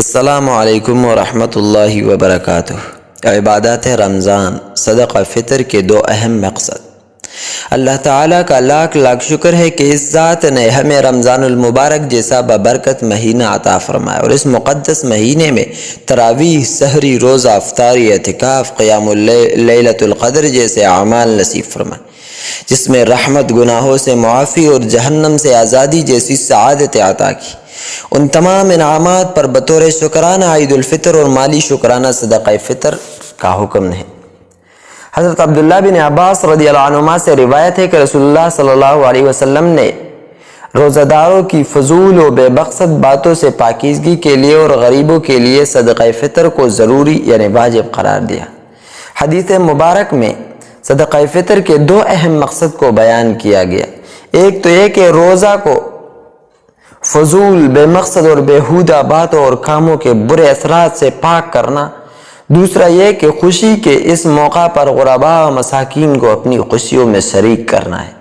السلام علیکم ورحمۃ اللہ وبرکاتہ۔ عبادات رمضان صدقہ فطر کے دو اہم مقصد۔ اللہ تعالیٰ کا لاکھ لاکھ شکر ہے کہ اس ذات نے ہمیں رمضان المبارک جیسا ببرکت مہینہ عطا فرمایا، اور اس مقدس مہینے میں تراویح، سحری، روزہ، افطاری، اعتکاف، قیام لیلۃ القدر جیسے اعمال نصیب فرمائے، جس میں رحمت، گناہوں سے معافی اور جہنم سے آزادی جیسی سعادت عطا کی۔ ان تمام انعامات پر بطور شکرانہ عید الفطر اور مالی شکرانہ صدقہ فطر کا حکم ہے۔ حضرت عبداللہ بن عباس رضی اللہ عنہما سے روایت ہے کہ رسول اللہ صلی اللہ علیہ وسلم نے روزہ داروں کی فضول و بے مقصد باتوں سے پاکیزگی کے لیے اور غریبوں کے لیے صدقہ فطر کو ضروری یعنی واجب قرار دیا۔ حدیث مبارک میں صدقہ فطر کے دو اہم مقصد کو بیان کیا گیا۔ ایک تو یہ کہ روزہ کو فضول، بے مقصد اور بیہودہ باتوں اور کاموں کے برے اثرات سے پاک کرنا۔ دوسرا یہ کہ خوشی کے اس موقع پر غرباء و مساکین کو اپنی خوشیوں میں شریک کرنا ہے۔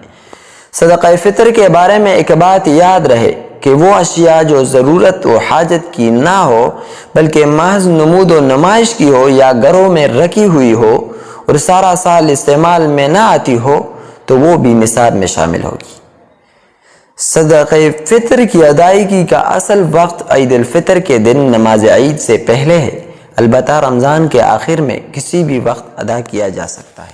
صدقہ فطر کے بارے میں ایک بات یاد رہے کہ وہ اشیاء جو ضرورت و حاجت کی نہ ہو بلکہ محض نمود و نمائش کی ہو یا گھروں میں رکھی ہوئی ہو اور سارا سال استعمال میں نہ آتی ہو تو وہ بھی نصاب میں شامل ہوگی۔ صدقہ فطر کی ادائیگی کا اصل وقت عید الفطر کے دن نماز عید سے پہلے ہے، البتہ رمضان کے آخر میں کسی بھی وقت ادا کیا جا سکتا ہے۔